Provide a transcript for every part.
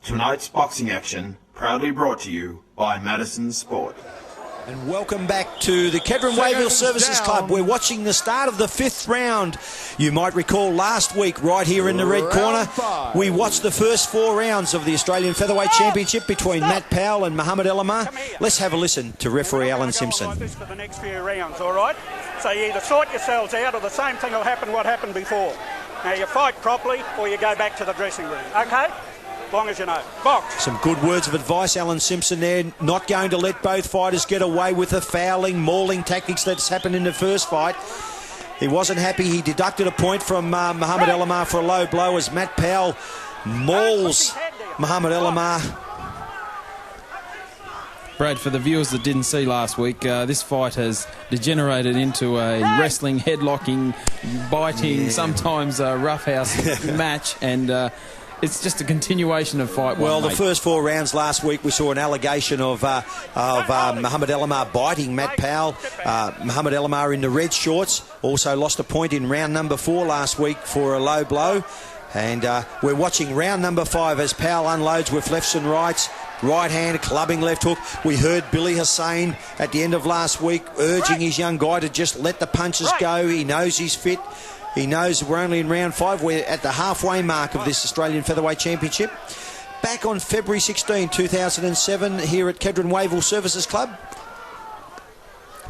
Tonight's boxing action proudly brought to you by Madison Sport. And welcome back to the Kedron Wayville Services Club. We're watching the start of the 5th round. You might recall last week, right here in the red corner, we watched the first 4 rounds of the Australian Featherweight Championship between Matt Powell and Mohammed Elomar. Let's have a listen to referee Alan Simpson. Like this for the next few rounds, all right? So you either sort yourselves out or the same thing will happen what happened before. Now you fight properly or you go back to the dressing room, okay? As long as you know. Box. Some good words of advice, Alan Simpson there. Not going to let both fighters get away with the fouling, mauling tactics that's happened in the first fight. He wasn't happy. He deducted a point from Mohammed Elomar for a low blow as Matt Powell mauls Mohammed Elomar. Brad, for the viewers that didn't see last week, this fight has degenerated into a wrestling, headlocking, biting, sometimes roughhouse match, and it's just a continuation of fight one. Well, the first 4 rounds last week, we saw an allegation of Mohammed Elomar biting Matt Powell. Mohammed Elomar in the red shorts also lost a point in round number 4 last week for a low blow. And we're watching round number 5 as Powell unloads with lefts and rights. Right hand, clubbing left hook. We heard Billy Hussein at the end of last week urging his young guy to just let the punches go. He knows he's fit. He knows we're only in round 5. We're at the halfway mark of this Australian Featherweight Championship. Back on February 16, 2007, here at Kedron Wayville Services Club.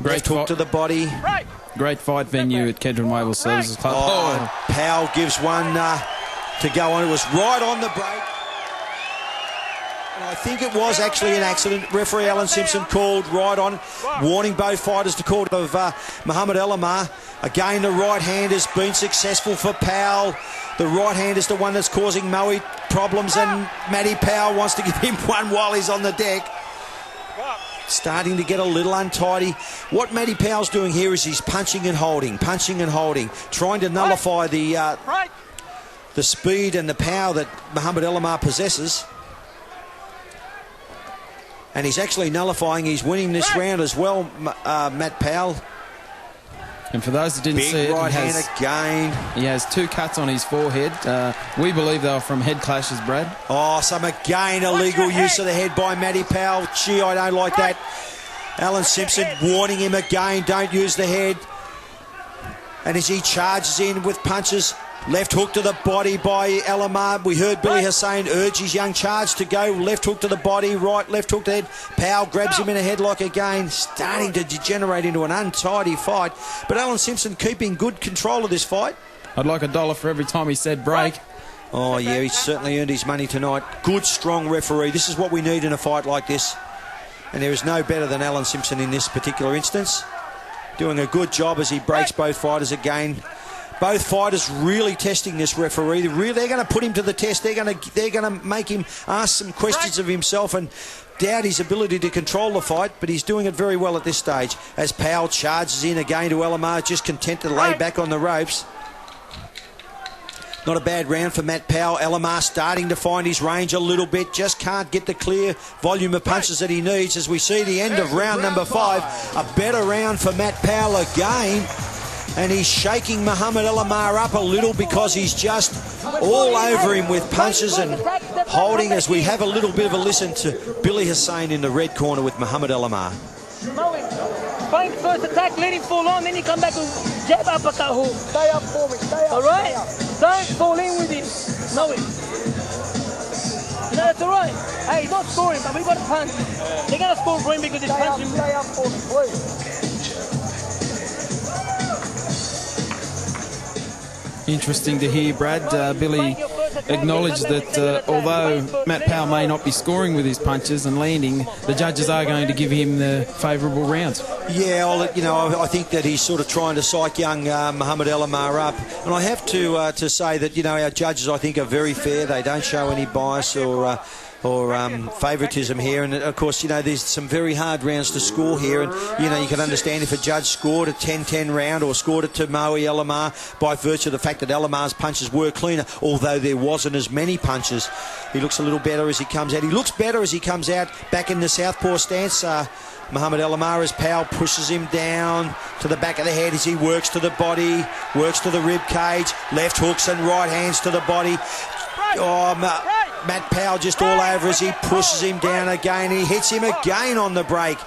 Great hook to the body. Great fight venue at Kedron Wayville Services Club. Oh, Powell gives one to go on. It was right on the break. And I think it was actually an accident. Referee Alan Simpson called right on, warning both fighters to call of Mohammed Elomar. Again, the right hand has been successful for Powell. The right hand is the one that's causing Moe problems, and Matty Powell wants to give him one while he's on the deck. Starting to get a little untidy. What Matty Powell's doing here is he's punching and holding, trying to nullify the speed and the power that Mohammed Elomar possesses. And he's actually nullifying. He's winning this round as well, Matt Powell. And for those that didn't see it, right hand again. He has 2 cuts on his forehead. We believe they were from head clashes, Brad. Oh, some again illegal use of the head by Matty Powell. Gee, I don't like that. Alan Simpson warning him again, don't use the head. And as he charges in with punches, left hook to the body by Elomar. We heard Billy Hussein urge his young charge to go. Left hook to the body, right, left hook to the head. Powell grabs him in a headlock again, starting to degenerate into an untidy fight. But Alan Simpson keeping good control of this fight. I'd like $1 for every time he said break. Oh, yeah, he's certainly earned his money tonight. Good, strong referee. This is what we need in a fight like this. And there is no better than Alan Simpson in this particular instance. Doing a good job as he breaks both fighters again. Both fighters really testing this referee. They're going to put him to the test. They're going to make him ask some questions of himself and doubt his ability to control the fight, but he's doing it very well at this stage. As Powell charges in again to Elomar, just content to lay back on the ropes. Not a bad round for Matt Powell. Elomar starting to find his range a little bit. Just can't get the clear volume of punches that he needs as we see the end of round number 5. A better round for Matt Powell again. And he's shaking Mohammed Elomar up a little because he's just all over him with punches and holding, as we have a little bit of a listen to Billy Hussein in the red corner with Mohammed Elomar. Find first attack, let him fall on, then you come back with jab uppercut hook. Stay up for me, stay up. Alright? Don't fall in with him. Know it. No, that's alright. Hey, he's not scoring, but we got to punch. They're going to score for him because he's punching. Stay up for me, please. Interesting to hear, Brad. Billy acknowledged that although Matt Powell may not be scoring with his punches and landing, the judges are going to give him the favourable rounds. Yeah, I think that he's sort of trying to psych young Mohammed Elomar up. And I have to say that, our judges, I think, are very fair. They don't show any bias or favouritism here, and of course there's some very hard rounds to score here, and you can understand if a judge scored a 10-10 round or scored it to Moe Elomar by virtue of the fact that Elomar's punches were cleaner, although there wasn't as many punches. He looks a little better as he comes out. He looks better as he comes out back in the southpaw stance. Mohammed Elomar, as Powell pushes him down to the back of the head as he works to the body, works to the rib cage, left hooks and right hands to the body. Matt Powell just all over as he pushes him down again. He hits him again on the break.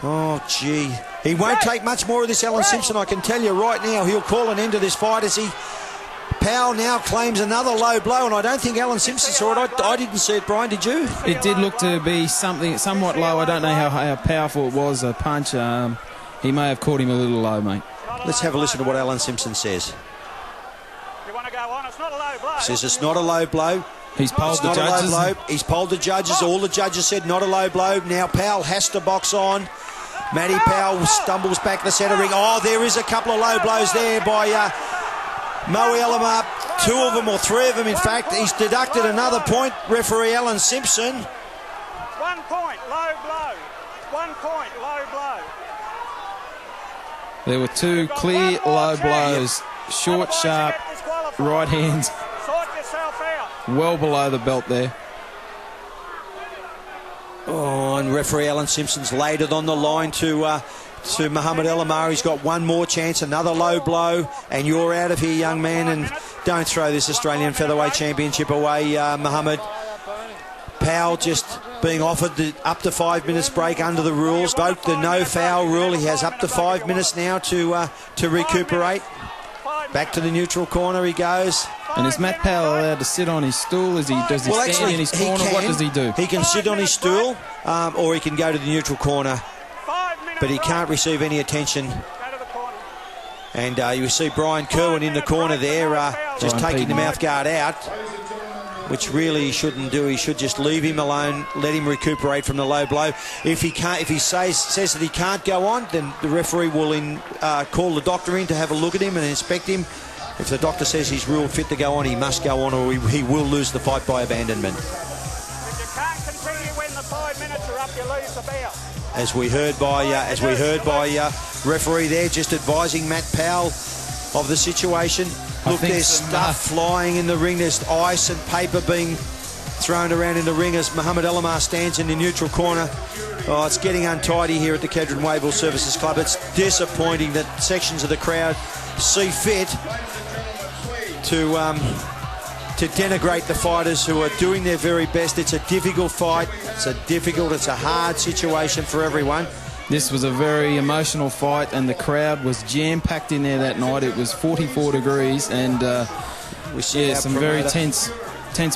Oh, gee. He won't take much more of this, Alan Simpson, I can tell you right now. He'll call an end to this fight as he... Powell now claims another low blow, and I don't think Alan Simpson saw it. I didn't see it, Brian, did you? It did look to be somewhat low. I don't know how powerful it was, a punch. He may have caught him a little low, mate. Let's have a listen to what Alan Simpson says. You want to go on? It's not a low blow. Says it's not a low blow. He's polled the judges. Low blow. He's polled the judges. All the judges said not a low blow. Now Powell has to box on. Matty Powell stumbles back the centre ring. Oh, there is a couple of low blows there by Mohammed Elomar. 2 of them, or 3 of them, in fact. He's deducted another point. Referee Alan Simpson. 1 point, low blow. 1 point, low blow. There were 2 clear low blows. Short, sharp right hands. Sort yourself out. Well below the belt there. Oh, and referee Alan Simpson's laid it on the line to Mohammed Elomar. He's got one more chance, another low blow, and you're out of here, young man, and don't throw this Australian Featherweight Championship away, Mohammed. Powell just being offered the up to 5 minutes break under the rules. Both the no foul rule. He has up to 5 minutes now to recuperate. Back to the neutral corner he goes. And is Matt Powell allowed to sit on his stool? Does he stand in his corner? What does he do? He can sit on his stool, or he can go to the neutral corner, but he can't receive any attention. And you see Brian Kerwin in the corner there, just taking the mouthguard out, which really he shouldn't do. He should just leave him alone, let him recuperate from the low blow. If he says that he can't go on, then the referee will call the doctor in to have a look at him and inspect him. If the doctor says he's ruled fit to go on, he must go on, or he will lose the fight by abandonment. If you can't continue when the 5 minutes are up, you lose the bout. As we heard by referee there, just advising Matt Powell of the situation. Look, there's stuff flying in the ring. There's ice and paper being thrown around in the ring as Mohammed Elomar stands in the neutral corner. Oh, it's getting untidy here at the Kedron Wavell Services Club. It's disappointing that sections of the crowd see fit to denigrate the fighters who are doing their very best. It's a difficult fight. It's a hard situation for everyone. This was a very emotional fight, and the crowd was jam-packed in there that night. It was 44 degrees, and we see some very tense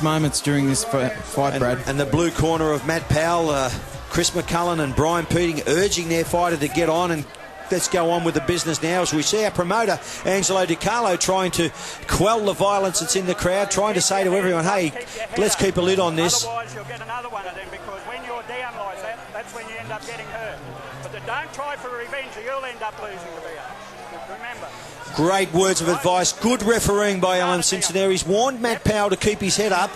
moments during this fight, Brad. And the blue corner of Matt Powell, Chris McCullen and Brian Peating urging their fighter to get on and let's go on with the business now, as we see our promoter Angelo Di Carlo trying to quell the violence that's in the crowd, trying to say to everyone, hey, let's keep a lid on this. Otherwise you'll get another one of them, because when you're down like that, that's when you end up getting hurt. But don't try for revenge or you'll end up losing the bout. Remember. Great words of advice. Good refereeing by Alan Simpson there. He's warned Matt Powell to keep his head up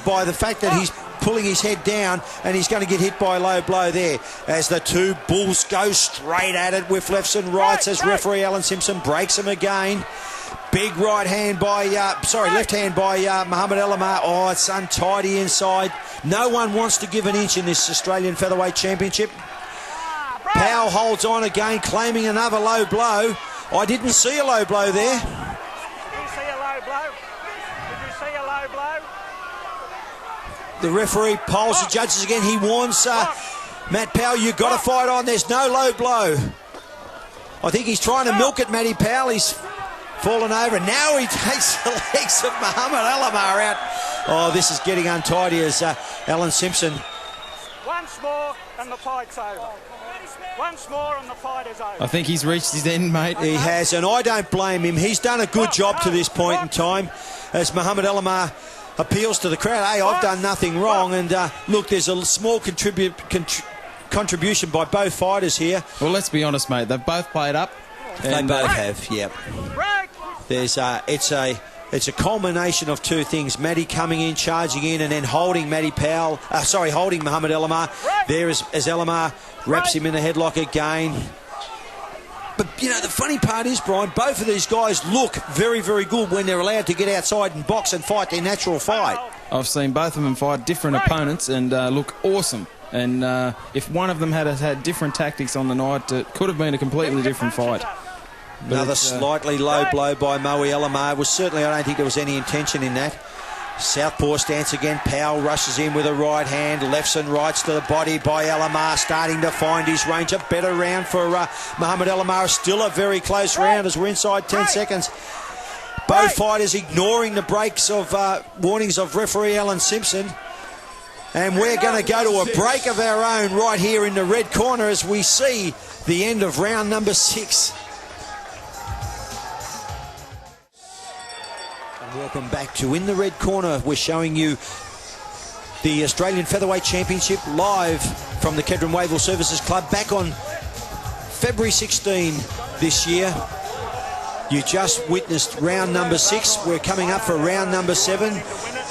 by the fact that he's pulling his head down, and he's going to get hit by a low blow there as the two bulls go straight at it with lefts and rights as referee Alan Simpson breaks him again. Big left hand by Mohammed Elomar. Oh, it's untidy inside. No one wants to give an inch in this Australian Featherweight Championship. Powell holds on again, claiming another low blow. I didn't see a low blow there. Did you see a low blow? Did you see a low blow? The referee polls the judges again. He warns Matt Powell, you've got to fight on. There's no low blow. I think he's trying to milk it, Matty Powell. He's fallen over. Now he takes the legs of Mohammed Elomar out. Oh, this is getting untidy as Alan Simpson. Once more and the fight's over. Once more and the fight is over. I think he's reached his end, mate. He has, and I don't blame him. He's done a good job to this point in time as Mohammed Elomar appeals to the crowd. Hey, I've done nothing wrong. And look, there's a small contribution by both fighters here. Well, let's be honest, mate. They've both played up. They both have, yep. There's it's a culmination of two things. Matty coming in, charging in, and then holding holding Mohammed Elomar. There as Elomar wraps him in the headlock again. But, you know, the funny part is, Brian, both of these guys look very, very good when they're allowed to get outside and box and fight their natural fight. I've seen both of them fight different opponents and look awesome. And if one of them had different tactics on the night, it could have been a completely different fight. Another slightly low blow by Mohammed Elomar. I don't think there was any intention in that. Southpaw stance again. Powell rushes in with a right hand. Lefts and rights to the body by Elomar, starting to find his range. A better round for Mohammed Elomar. Still a very close round as we're inside 10 seconds. Both fighters ignoring the breaks of warnings of referee Alan Simpson. And we're going to go to a break of our own right here in the red corner as we see the end of round number 6. Welcome back to In the Red Corner. We're showing you the Australian Featherweight Championship live from the Kedron Wavell Services Club back on February 16 this year. You just witnessed round number 6. We're coming up for round number 7.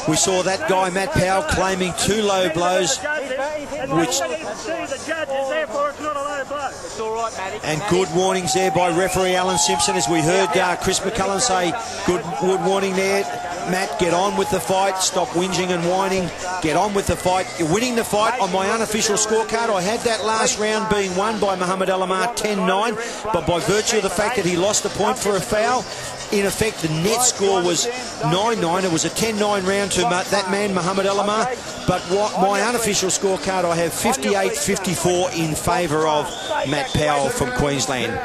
We saw that guy, Matt Powell, claiming 2 low blows, which... And good warnings there by referee Alan Simpson, as we heard Chris McCullen say, good warning there. Matt, get on with the fight. Stop whinging and whining. Get on with the fight. You're winning the fight. On my unofficial scorecard, I had that last round being won by Mohammed Elomar 10-9, but by virtue of the fact that he lost a point for a foul, in effect, the net score was 9-9. It was a 10-9 round to that man, Mohammed Elomar. But what my unofficial scorecard, I have 58-54 in favour of Matt Powell from Queensland.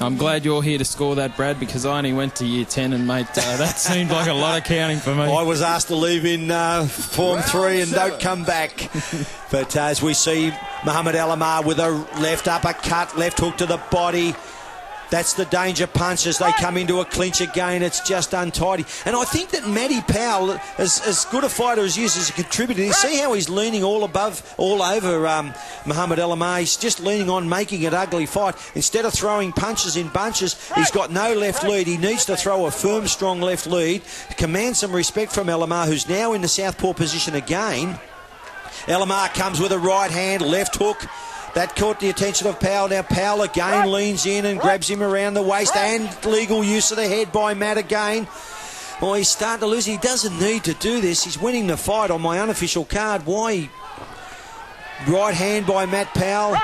I'm glad you're here to score that, Brad, because I only went to year 10 and, mate, that seemed like a lot of counting for me. I was asked to leave in Form 3 and don't come back. But as we see Mohammed Elomar with a left uppercut, left hook to the body. That's the danger punch as they come into a clinch again. It's just untidy. And I think that Matty Powell, as good a fighter as he is as a contributor, you see how he's leaning all over Mohammed Elomar. He's just leaning on making it ugly fight. Instead of throwing punches in bunches, he's got no left lead. He needs to throw a firm, strong left lead, command some respect from Elomar, who's now in the southpaw position again. Elomar comes with a right hand, left hook. That caught the attention of Powell. Now Powell again leans in and grabs him around the waist, and legal use of the head by Matt again. Well, he's starting to lose. He doesn't need to do this. He's winning the fight on my unofficial card. Why? Right hand by Matt Powell.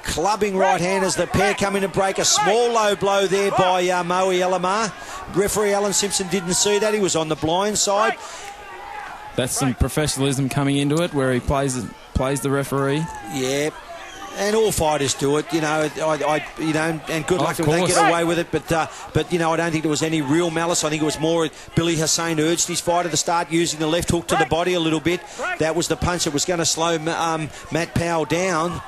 Clubbing right hand as the pair come in to break. A small low blow there by Moe Elomar. Referee Alan Simpson didn't see that. He was on the blind side. That's some professionalism coming into it, where he plays the referee. Yeah. And all fighters do it, you know. And good luck to them. They get away with it. But you know, I don't think there was any real malice. I think it was more Billy Hussein urged his fighter to start using the left hook to the body a little bit. That was the punch that was going to slow Matt Powell down.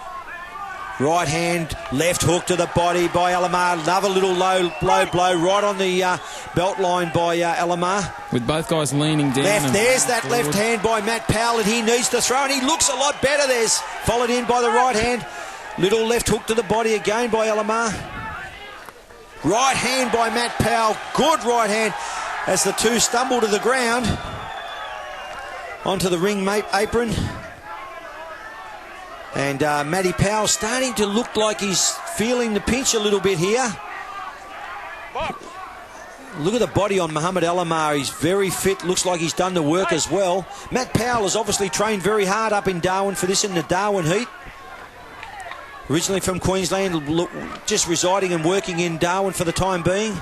Right hand, left hook to the body by Elomar. Another little low blow right on the belt line by Elomar. With both guys leaning down. There's that forward. Left hand by Matt Powell that he needs to throw, and he looks a lot better. There's followed in by the right hand. Little left hook to the body again by Elomar. Right hand by Matt Powell. Good right hand as the two stumble to the ground. Onto the ring apron. And Matty Powell starting to look like he's feeling the pinch a little bit here. Look at the body on Mohammed Elomar. He's very fit. Looks like he's done the work as well. Matt Powell has obviously trained very hard up in Darwin for this in the Darwin heat. Originally from Queensland, just residing and working in Darwin for the time being.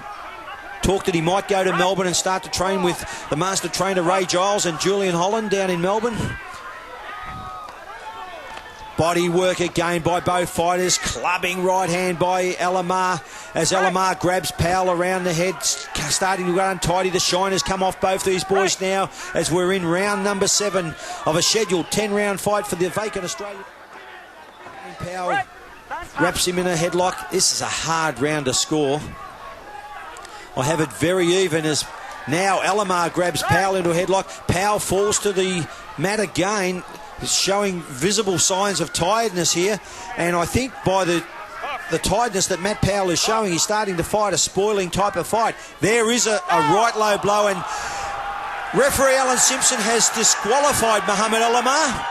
Talked that he might go to Melbourne and start to train with the master trainer Ray Giles and Julian Holland down in Melbourne. Body work again by both fighters. Clubbing right hand by Elomar as Elomar grabs Powell around the head, starting to go untidy. The shine has come off both these boys now as we're in round number 7 of a scheduled 10-round fight for the vacant Australian. Powell wraps him in a headlock. This is a hard round to score. I have it very even as now Elomar grabs Powell into a headlock. Powell falls to the mat again. Is showing visible signs of tiredness here, and I think by the tiredness that Matt Powell is showing, he's starting to fight a spoiling type of fight. There is a right low blow, and referee Alan Simpson has disqualified Mohammed Elomar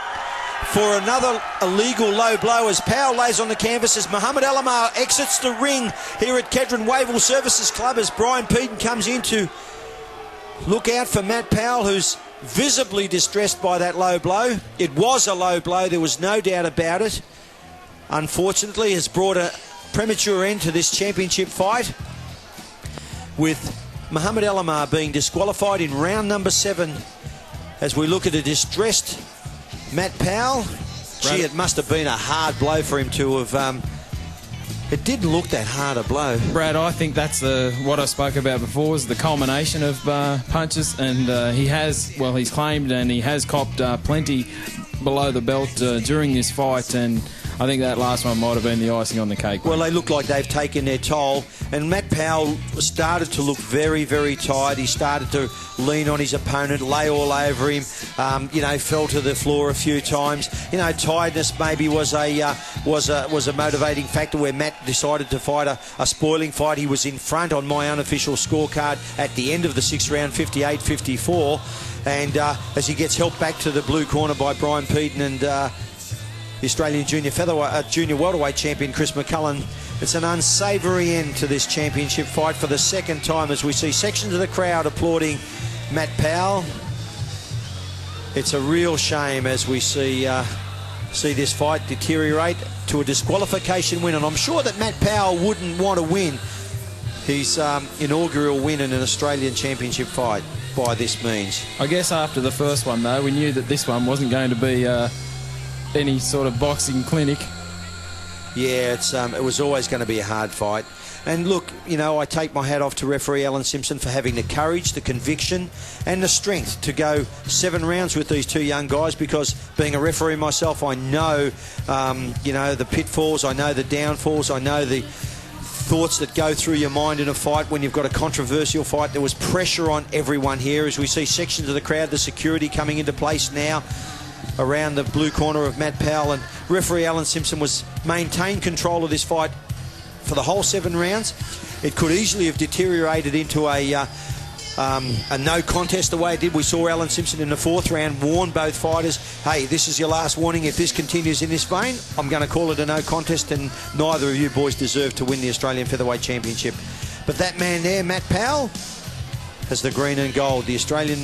for another illegal low blow as Powell lays on the canvas as Mohammed Elomar exits the ring here at Kedron Wavell Services Club as Brian Peden comes in to look out for Matt Powell, who's visibly distressed by that low blow. It was a low blow, there was no doubt about it. Unfortunately, has brought a premature end to this championship fight, with Mohammed Elomar being disqualified in round number 7 as we look at a distressed Matt Powell. Gee, it must have been a hard blow for him to have... it didn't look that hard a blow. Brad, I think that's what I spoke about before, is the culmination of punches, and he's claimed and he has copped plenty below the belt during this fight, and I think that last one might have been the icing on the cake. Well, they look like they've taken their toll, and Matt Powell started to look very, very tired. He started to lean on his opponent, lay all over him, fell to the floor a few times. Tiredness maybe was a motivating factor where Matt decided to fight a spoiling fight. He was in front on my unofficial scorecard at the end of the 6th round, 58-54, and as he gets helped back to the blue corner by Brian Peaton and the Australian junior welterweight champion Chris McCullen. It's an unsavoury end to this championship fight for the second time, as we see sections of the crowd applauding Matt Powell. It's a real shame as we see this fight deteriorate to a disqualification win, and I'm sure that Matt Powell wouldn't want to win his inaugural win in an Australian championship fight by this means. I guess after the first one, though, we knew that this one wasn't going to be any sort of boxing clinic. Yeah, it was always going to be a hard fight. And look, I take my hat off to referee Alan Simpson for having the courage, the conviction and the strength to go 7 rounds with these 2 young guys, because being a referee myself, I know, the pitfalls, I know the downfalls, I know the thoughts that go through your mind in a fight when you've got a controversial fight. There was pressure on everyone here, as we see sections of the crowd, the security coming into place now around the blue corner of Matt Powell, and referee Alan Simpson maintained control of this fight for the whole 7 rounds. It could easily have deteriorated into a no contest the way it did. We saw Alan Simpson in the 4th round warn both fighters, hey, this is your last warning. If this continues in this vein, I'm going to call it a no contest, and neither of you boys deserve to win the Australian Featherweight Championship. But that man there, Matt Powell, has the green and gold. The Australian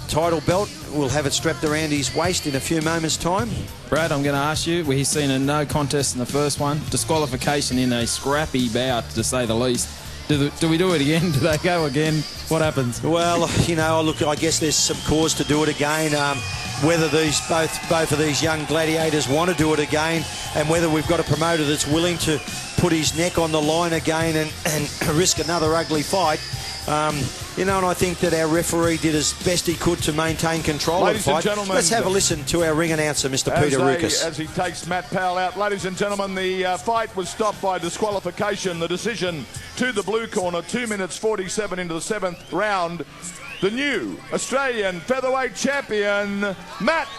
title belt, will have it strapped around his waist in a few moments' time. Brad, I'm going to ask you, he's seen a no contest in the first one, disqualification in a scrappy bout, to say the least. Do we do it again? Do they go again? What happens? Well, look, I guess there's some cause to do it again. Whether both of these young gladiators want to do it again, and whether we've got a promoter that's willing to put his neck on the line again and risk another ugly fight. And I think that our referee did as best he could to maintain control of the fight. Let's have a listen to our ring announcer, Mr. Peter Rukas. As he takes Matt Powell out. Ladies and gentlemen, the fight was stopped by disqualification. The decision to the blue corner, 2 minutes 47 into the 7th round. The new Australian featherweight champion, Matt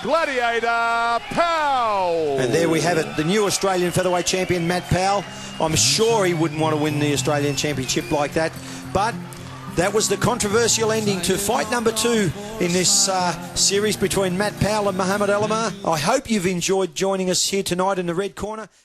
Gladiator Powell. And there we have it, the new Australian featherweight champion, Matt Powell. I'm sure he wouldn't want to win the Australian championship like that, but that was the controversial ending to fight number 2 in this series between Matt Powell and Mohammed Elomar. I hope you've enjoyed joining us here tonight in the red corner.